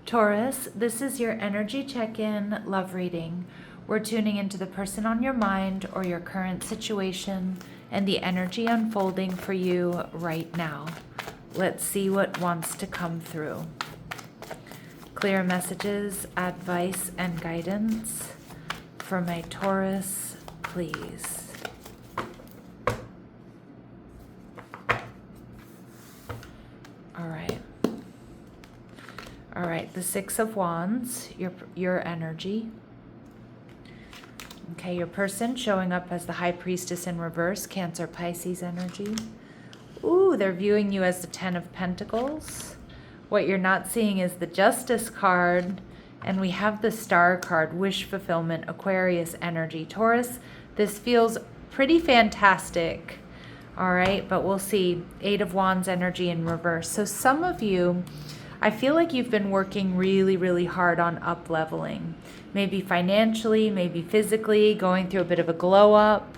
Taurus, this is your energy check-in love reading. We're tuning into the person on your mind or your current situation and the energy unfolding for you right now. Let's see what wants to come through. Clear messages, advice, and guidance for my Taurus, please. All right, the Six of Wands, your energy. Okay, your person showing up as the High Priestess in reverse, Cancer, Pisces energy. Ooh, they're viewing you as the Ten of Pentacles. What you're not seeing is the Justice card, and we have the Star card, Wish Fulfillment, Aquarius energy. Taurus, this feels pretty fantastic. All right, but we'll see. Eight of Wands energy in reverse. So some of you, I feel like you've been working really, really hard on up-leveling. Maybe financially, maybe physically, going through a bit of a glow-up.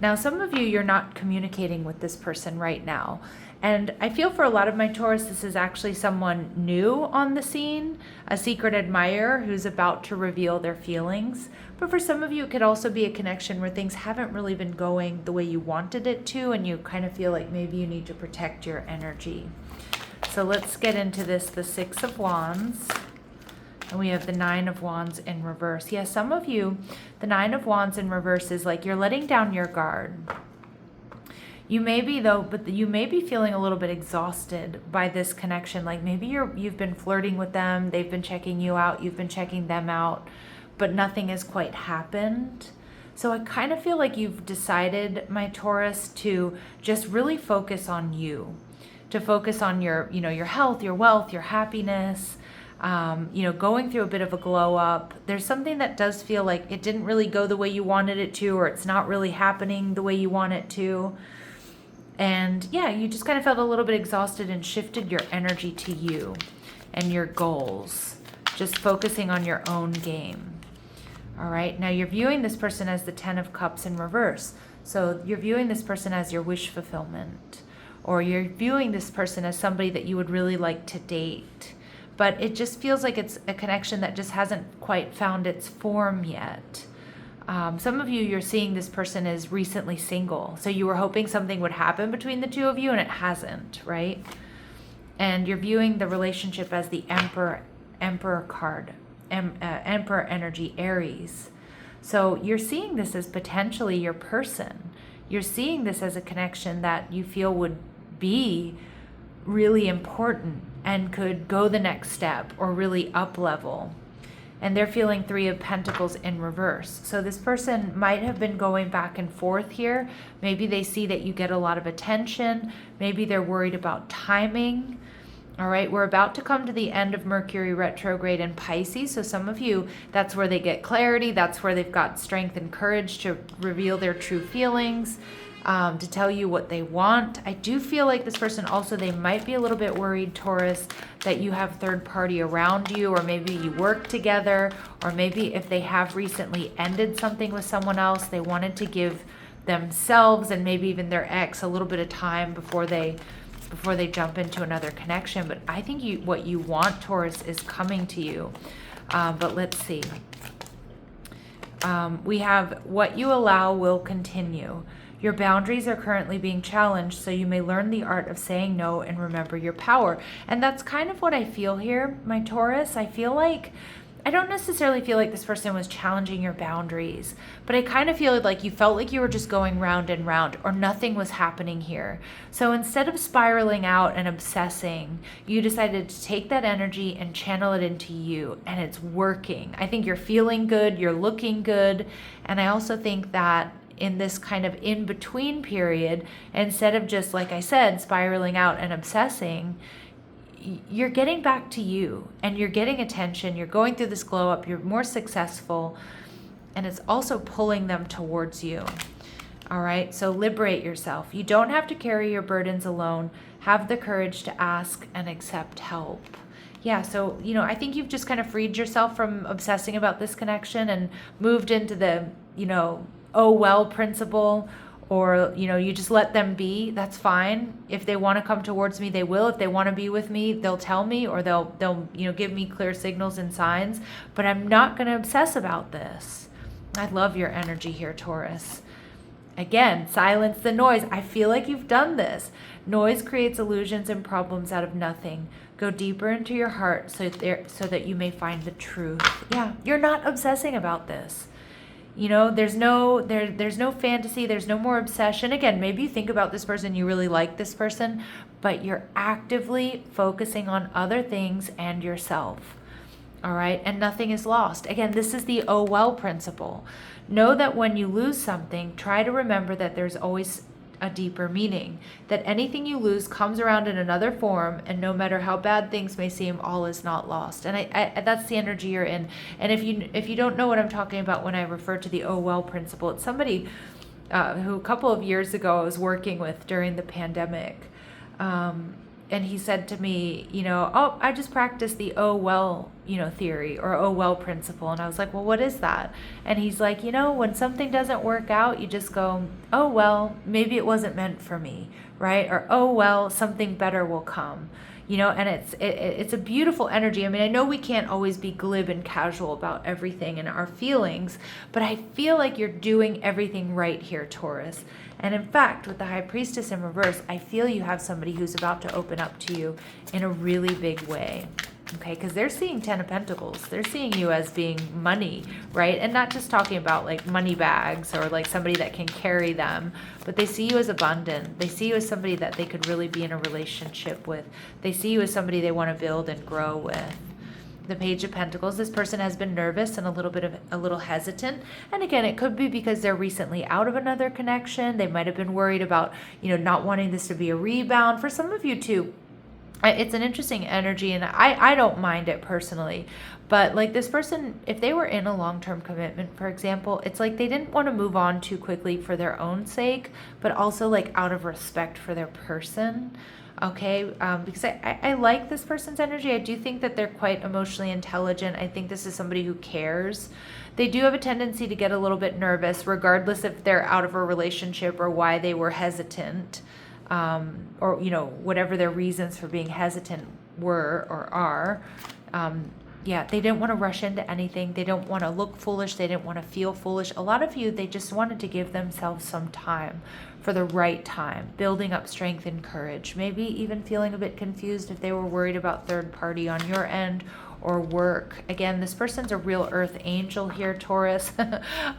Now, some of you, you're not communicating with this person right now. And I feel for a lot of my Taurus, this is actually someone new on the scene, a secret admirer who's about to reveal their feelings. But for some of you, it could also be a connection where things haven't really been going the way you wanted it to, and you kind of feel like maybe you need to protect your energy. So let's get into this, the Six of Wands, and we have the Nine of Wands in reverse. Yeah, some of you, the Nine of Wands in reverse is like you're letting down your guard. You may be though, but you may be feeling a little bit exhausted by this connection. Like maybe you've been flirting with them, they've been checking you out, you've been checking them out, but nothing has quite happened. So I kind of feel like you've decided, my Taurus, to just really focus on you. To focus on your, your health, your wealth, your happiness, going through a bit of a glow up. There's something that does feel like it didn't really go the way you wanted it to, or it's not really happening the way you want it to. And yeah, you just kind of felt a little bit exhausted and shifted your energy to you and your goals, just focusing on your own game. All right, now you're viewing this person as the Ten of Cups in reverse. So you're viewing this person as your wish fulfillment. Or you're viewing this person as somebody that you would really like to date. But it just feels like it's a connection that just hasn't quite found its form yet. Some of you, you're seeing this person is recently single. So you were hoping something would happen between the two of you, and it hasn't, right? And you're viewing the relationship as the Emperor card, Emperor energy, Aries. So you're seeing this as potentially your person. You're seeing this as a connection that you feel would be really important and could go the next step or really up level. And they're feeling Three of Pentacles in reverse. So this person might have been going back and forth here. Maybe they see that you get a lot of attention. Maybe they're worried about timing. All right, we're about to come to the end of Mercury retrograde in Pisces. So some of you, that's where they get clarity. That's where they've got strength and courage to reveal their true feelings, to tell you what they want. I do feel like this person also, they might be a little bit worried, Taurus, that you have third party around you, or maybe you work together, or maybe if they have recently ended something with someone else, they wanted to give themselves and maybe even their ex a little bit of time before they jump into another connection. But I think what you want, Taurus, is coming to you. But let's see. We have what you allow will continue. Your boundaries are currently being challenged, so you may learn the art of saying no and remember your power. And that's kind of what I feel here, my Taurus. I don't necessarily feel like this person was challenging your boundaries, but I kind of feel like you felt like you were just going round and round, or nothing was happening here. So instead of spiraling out and obsessing, you decided to take that energy and channel it into you, and it's working. I think you're feeling good, you're looking good, and I also think that in this kind of in-between period, instead of just, like I said, spiraling out and obsessing, you're getting back to you, and you're getting attention, you're going through this glow up, you're more successful, and it's also pulling them towards you. All right, so liberate yourself. You don't have to carry your burdens alone. Have the courage to ask and accept help. Yeah, so, I think you've just kind of freed yourself from obsessing about this connection and moved into the, oh well principle, or, you just let them be. That's fine. If they want to come towards me, they will. If they want to be with me, they'll tell me, or they'll give me clear signals and signs, but I'm not going to obsess about this. I love your energy here, Taurus. Again, silence the noise. I feel like you've done this. Noise creates illusions and problems out of nothing. Go deeper into your heart so that you may find the truth. Yeah, you're not obsessing about this. There's no fantasy, there's no more obsession. Again, maybe you think about this person, you really like this person, but you're actively focusing on other things and yourself. All right, and nothing is lost. Again, this is the oh well principle. Know that when you lose something, try to remember that there's always a deeper meaning, that anything you lose comes around in another form, and no matter how bad things may seem, all is not lost. And I that's the energy you're in. And if you don't know what I'm talking about when I refer to the oh well principle, it's somebody who a couple of years ago I was working with during the pandemic, and he said to me, oh, I just practiced the oh well, theory, or oh well principle. And I was like, well, what is that? And he's like, when something doesn't work out, you just go, oh well, maybe it wasn't meant for me, right? Or oh well, something better will come. And it's a beautiful energy. I mean, I know we can't always be glib and casual about everything and our feelings, but I feel like you're doing everything right here, Taurus. And in fact, with the High Priestess in reverse, I feel you have somebody who's about to open up to you in a really big way. Okay, because they're seeing 10 of Pentacles. They're seeing you as being money, right? And not just talking about like money bags or like somebody that can carry them, but they see you as abundant. They see you as somebody that they could really be in a relationship with. They see you as somebody they want to build and grow with. The Page of Pentacles, this person has been nervous and a little hesitant. And again, it could be because they're recently out of another connection. They might have been worried about, not wanting this to be a rebound. For some of you too, it's an interesting energy, and I don't mind it personally. But like this person, if they were in a long-term commitment, for example, it's like they didn't want to move on too quickly for their own sake, but also like out of respect for their person. Okay, because I like this person's energy. I do think that they're quite emotionally intelligent. I think this is somebody who cares. They do have a tendency to get a little bit nervous, regardless if they're out of a relationship or why they were hesitant, or whatever their reasons for being hesitant were or are. Yeah, they didn't want to rush into anything. They don't want to look foolish. They didn't want to feel foolish. A lot of you, they just wanted to give themselves some time, for the right time, building up strength and courage, maybe even feeling a bit confused if they were worried about third party on your end or work. Again, this person's a real earth angel here, Taurus.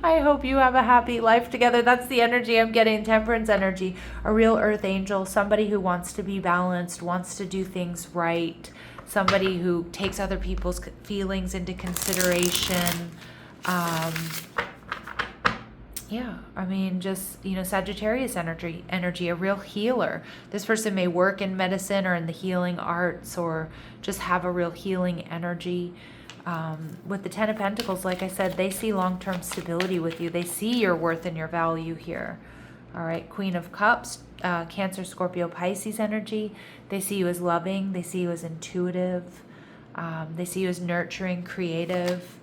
I hope you have a happy life together. That's the energy I'm getting, Temperance energy. A real earth angel, somebody who wants to be balanced, wants to do things right, somebody who takes other people's feelings into consideration. Yeah, I mean, just, Sagittarius energy, a real healer. This person may work in medicine or in the healing arts, or just have a real healing energy. With the 10 of Pentacles, like I said, they see long-term stability with you. They see your worth and your value here. All right, Queen of Cups, Cancer, Scorpio, Pisces energy. They see you as loving. They see you as intuitive. They see you as nurturing, creative.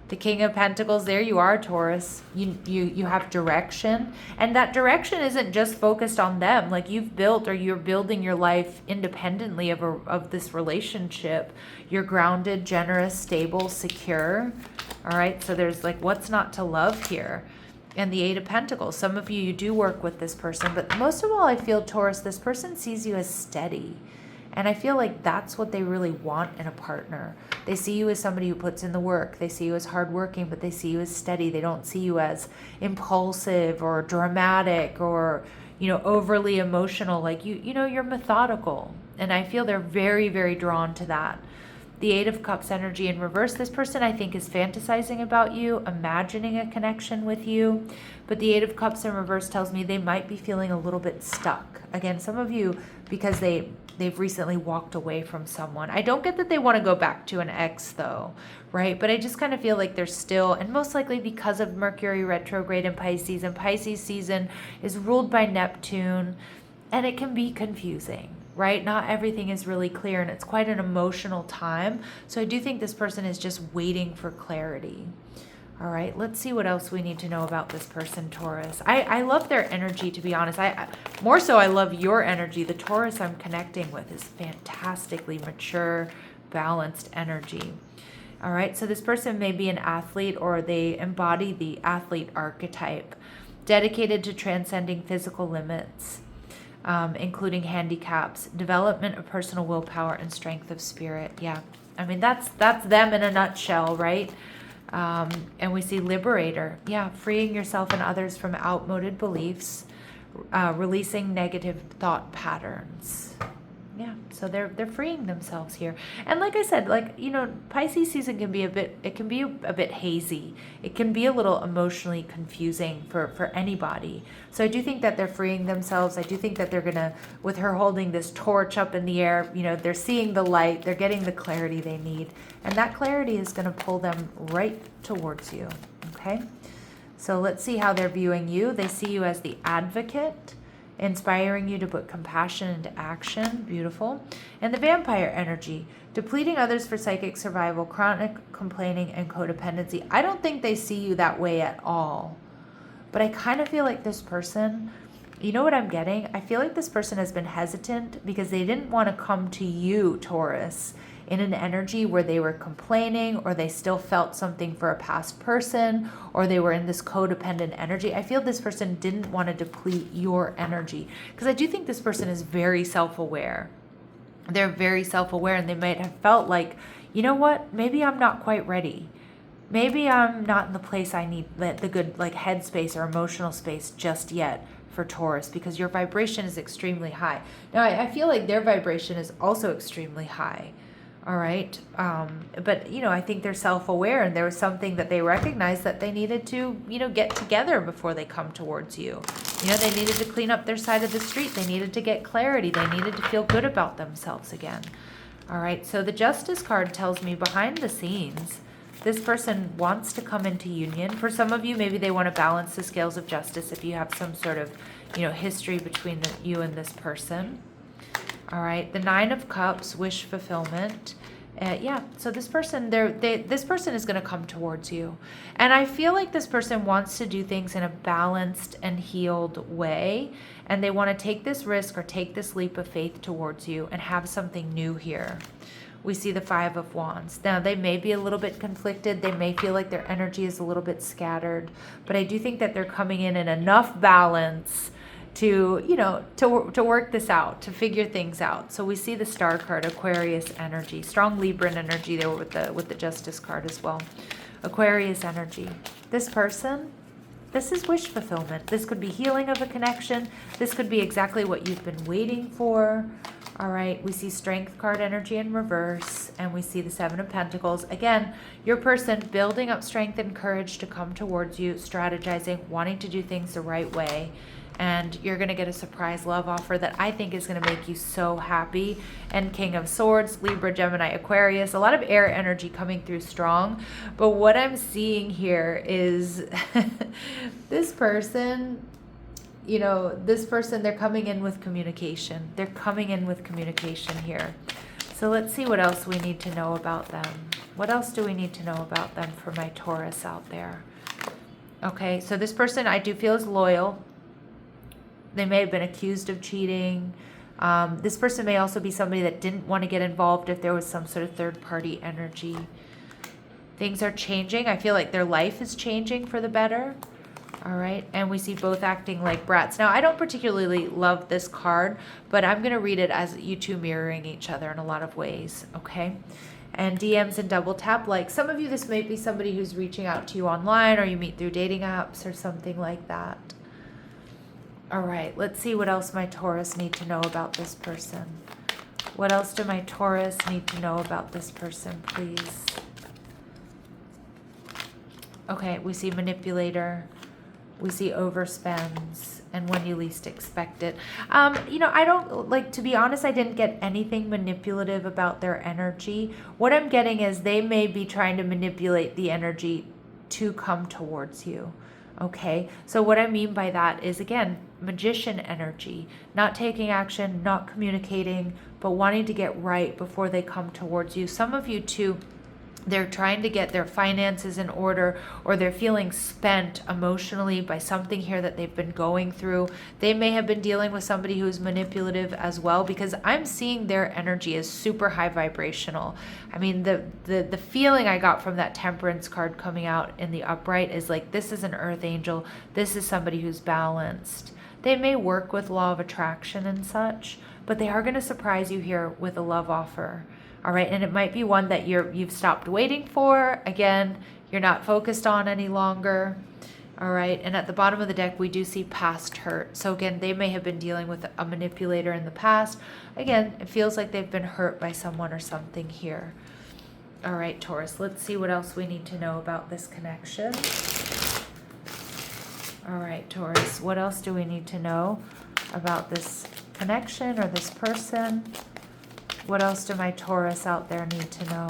The King of Pentacles, there you are, Taurus. You have direction, and that direction isn't just focused on them. Like you've built, or you're building your life independently of this relationship. You're grounded, generous, stable, secure. All right, so there's like, what's not to love here? And the 8 of Pentacles. Some of you do work with this person, but most of all, I feel, Taurus, this person sees you as steady. And I feel like that's what they really want in a partner. They see you as somebody who puts in the work. They see you as hardworking, but they see you as steady. They don't see you as impulsive or dramatic or, overly emotional. Like you're methodical. And I feel they're very, very drawn to that. The 8 of Cups energy in reverse. This person, I think, is fantasizing about you, imagining a connection with you. But the 8 of Cups in reverse tells me they might be feeling a little bit stuck. Again, some of you, because they've recently walked away from someone. I don't get that they want to go back to an ex though, right? But I just kind of feel like they're still, and most likely because of Mercury retrograde in Pisces, and Pisces season is ruled by Neptune, and it can be confusing, right? Not everything is really clear, and it's quite an emotional time. So I do think this person is just waiting for clarity. All right, let's see what else we need to know about this person, Taurus. I love their energy, to be honest. More so, I love your energy. The Taurus I'm connecting with is fantastically mature, balanced energy. All right, so this person may be an athlete, or they embody the athlete archetype, dedicated to transcending physical limits, including handicaps, development of personal willpower, and strength of spirit. Yeah, I mean, that's them in a nutshell, right? And we see liberator. Yeah, freeing yourself and others from outmoded beliefs, releasing negative thought patterns. Yeah, so they're freeing themselves here. And like I said, Pisces season can be a bit hazy. It can be a little emotionally confusing for anybody. So I do think that they're freeing themselves. I do think that they're gonna, with her holding this torch up in the air, they're seeing the light, they're getting the clarity they need. And that clarity is gonna pull them right towards you, okay? So let's see how they're viewing you. They see you as the advocate, inspiring you to put compassion into action. Beautiful. And the vampire energy, depleting others for psychic survival, chronic complaining, and codependency. I don't think they see you that way at all. But I kind of feel like this person, you know what I'm getting? I feel like this person has been hesitant because they didn't want to come to you, Taurus, in an energy where they were complaining, or they still felt something for a past person, or they were in this codependent energy. I feel this person didn't want to deplete your energy, because I do think this person is very self-aware. They're very self-aware, and they might have felt like, you know what, maybe I'm not quite ready. Maybe I'm not in the place I need, the good headspace or emotional space just yet for Taurus, because your vibration is extremely high. Now, I feel like their vibration is also extremely high. All right. But, I think they're self-aware, and there was something that they recognized that they needed to, get together before they come towards you. They needed to clean up their side of the street. They needed to get clarity. They needed to feel good about themselves again. All right. So the Justice card tells me behind the scenes, this person wants to come into union. For some of you, maybe they want to balance the scales of justice if you have some sort of, history between you and this person. All right, the 9 of Cups, wish fulfillment. Yeah, so this person, this person is going to come towards you. And I feel like this person wants to do things in a balanced and healed way. And they want to take this risk or take this leap of faith towards you and have something new here. We see the 5 of Wands. Now, they may be a little bit conflicted. They may feel like their energy is a little bit scattered. But I do think that they're coming in enough balance to work this out, to figure things out. So we see the Star card, Aquarius energy, strong Libran energy there with the Justice card as well. Aquarius energy. This person, this is wish fulfillment. This could be healing of a connection. This could be exactly what you've been waiting for. All right, we see Strength card energy in reverse, and we see the 7 of Pentacles. Again, your person building up strength and courage to come towards you, strategizing, wanting to do things the right way. And you're going to get a surprise love offer that I think is going to make you so happy. And King of Swords, Libra, Gemini, Aquarius, a lot of air energy coming through strong. But what I'm seeing here is this person, they're coming in with communication. They're coming in with communication here. So let's see what else we need to know about them. What else do we need to know about them for my Taurus out there? Okay, so this person I do feel is loyal. They may have been accused of cheating. This person may also be somebody that didn't want to get involved if there was some sort of third-party energy. Things are changing. I feel like their life is changing for the better. All right, and we see both acting like brats. Now, I don't particularly love this card, but I'm going to read it as you two mirroring each other in a lot of ways, okay? And DMs and double tap. Like some of you, this might be somebody who's reaching out to you online, or you meet through dating apps or something like that. All right, let's see what else my Taurus need to know about this person. What else do my Taurus need to know about this person, please? Okay, we see manipulator. We see overspends, and when you least expect it. I don't, to be honest, I didn't get anything manipulative about their energy. What I'm getting is they may be trying to manipulate the energy to come towards you. Okay, so what I mean by that is, again, magician energy, not taking action, not communicating, but wanting to get right before they come towards you. Some of you too, They're trying to get their finances in order, or they're feeling spent emotionally by something here that they've been going through. They may have been dealing with somebody who's manipulative as well, because I'm seeing their energy is super high vibrational. I mean, the feeling I got from that Temperance card coming out in the upright is like, this is an earth angel. This is somebody who's balanced. They may work with law of attraction and such, but they are going to surprise you here with a love offer. All right, and it might be one that you've stopped waiting for. Again, you're not focused on any longer. All right, and at the bottom of the deck, we do see past hurt. So again, they may have been dealing with a manipulator in the past. Again, it feels like they've been hurt by someone or something here. All right, Taurus, let's see what else we need to know about this connection. All right, Taurus, what else do we need to know about this connection or this person? What else do my Taurus out there need to know?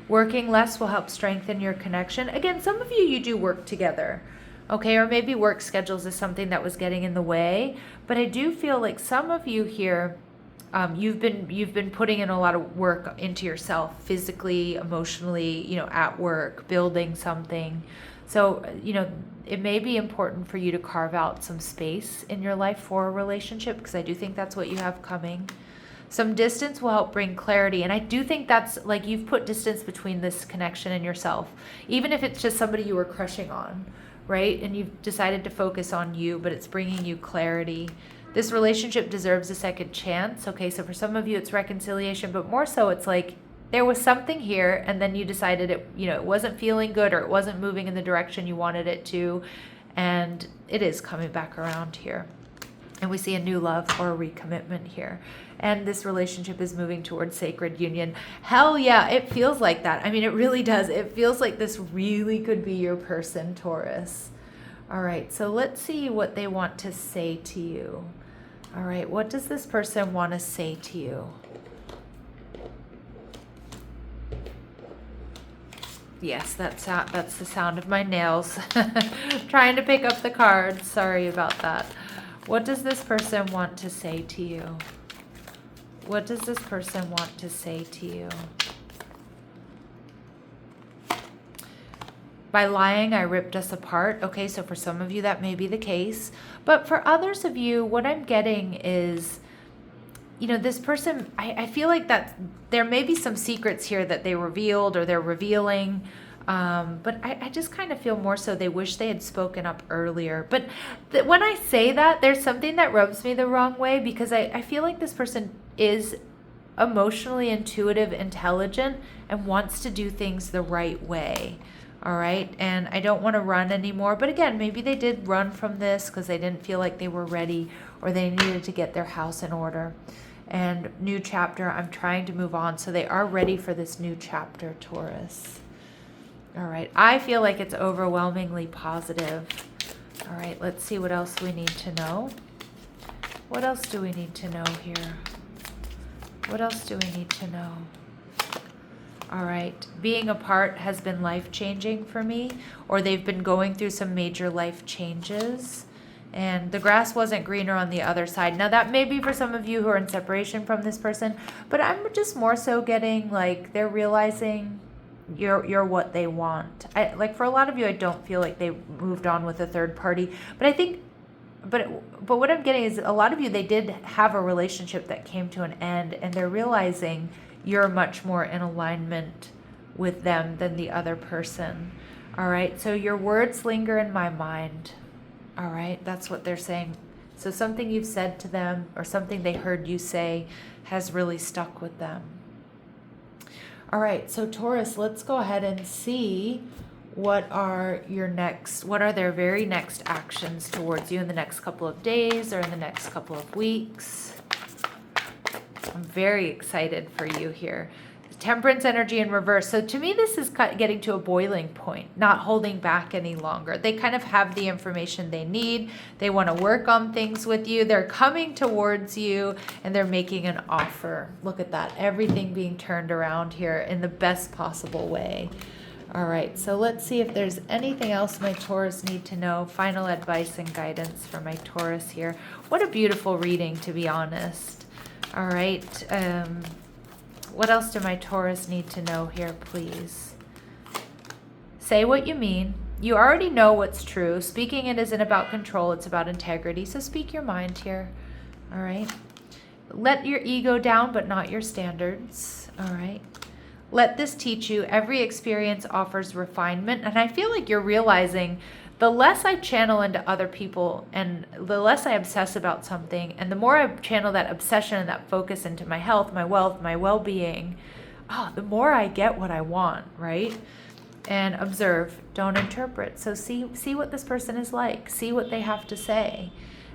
Working less will help strengthen your connection. Again, some of you do work together, okay? Or maybe work schedules is something that was getting in the way. But I do feel like some of you here, you've been putting in a lot of work into yourself, physically, emotionally, at work, building something. So, it may be important for you to carve out some space in your life for a relationship, because I do think that's what you have coming. Some distance will help bring clarity. And I do think that's like, you've put distance between this connection and yourself, even if it's just somebody you were crushing on, right? And you've decided to focus on you, but it's bringing you clarity. This relationship deserves a second chance. Okay, so for some of you, it's reconciliation, but more so it's like, there was something here, and then you decided it wasn't feeling good, or it wasn't moving in the direction you wanted it to, and it is coming back around here. And we see a new love or a recommitment here. And this relationship is moving towards sacred union. Hell yeah, it feels like that. I mean, it really does. It feels like this really could be your person, Taurus. All right, so let's see what they want to say to you. All right, what does this person want to say to you? Yes, that's the sound of my nails. Trying to pick up the cards. Sorry about that. What does this person want to say to you? What does this person want to say to you? By lying, I ripped us apart. Okay, so for some of you, that may be the case. But for others of you, what I'm getting is, this person, I feel like that there may be some secrets here that they revealed or they're revealing. But I just kind of feel more so they wish they had spoken up earlier. But when I say that, there's something that rubs me the wrong way, because I feel like this person is emotionally intuitive, intelligent, and wants to do things the right way. All right. And I don't want to run anymore. But again, maybe they did run from this because they didn't feel like they were ready, or they needed to get their house in order. And new chapter, I'm trying to move on. So they are ready for this new chapter, Taurus. All right. I feel like it's overwhelmingly positive. All right. Let's see what else we need to know. What else do we need to know here? What else do we need to know? All right. Being apart has been life-changing for me, or they've been going through some major life changes. And the grass wasn't greener on the other side. Now, that may be for some of you who are in separation from this person, but I'm just more so getting like they're realizing you're what they want. Like for a lot of you, I don't feel like they moved on with a third party, but I think, but what I'm getting is a lot of you, they did have a relationship that came to an end, and they're realizing you're much more in alignment with them than the other person. All right. So your words linger in my mind. All right, that's what they're saying. So something you've said to them or something they heard you say has really stuck with them. All right, so Taurus, let's go ahead and see what are their very next actions towards you in the next couple of days or in the next couple of weeks. I'm very excited for you here. Temperance energy in reverse. So to me, this is getting to a boiling point, not holding back any longer. They kind of have the information they need. They want to work on things with you. They're coming towards you and they're making an offer. Look at that. Everything being turned around here in the best possible way. All right. So let's see if there's anything else my Taurus need to know. Final advice and guidance for my Taurus here. What a beautiful reading, to be honest. All right. What else do my Taurus need to know here, please? Say what you mean. You already know what's true. Speaking it isn't about control, it's about integrity. So speak your mind here. All right. Let your ego down, but not your standards. All right. Let this teach you. Every experience offers refinement. And I feel like you're realizing the less I channel into other people and the less I obsess about something, and the more I channel that obsession and that focus into my health, my wealth, my well-being, the more I get what I want, right? And observe, don't interpret. So see what this person is like. See what they have to say.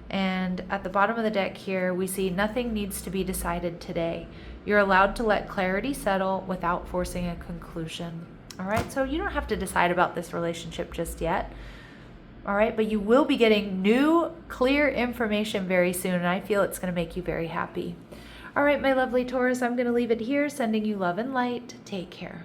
And at the bottom of the deck here, we see nothing needs to be decided today. You're allowed to let clarity settle without forcing a conclusion. All right, so you don't have to decide about this relationship just yet. All right, but you will be getting new, clear information very soon, and I feel it's going to make you very happy. All right, my lovely Taurus, I'm going to leave it here, sending you love and light. Take care.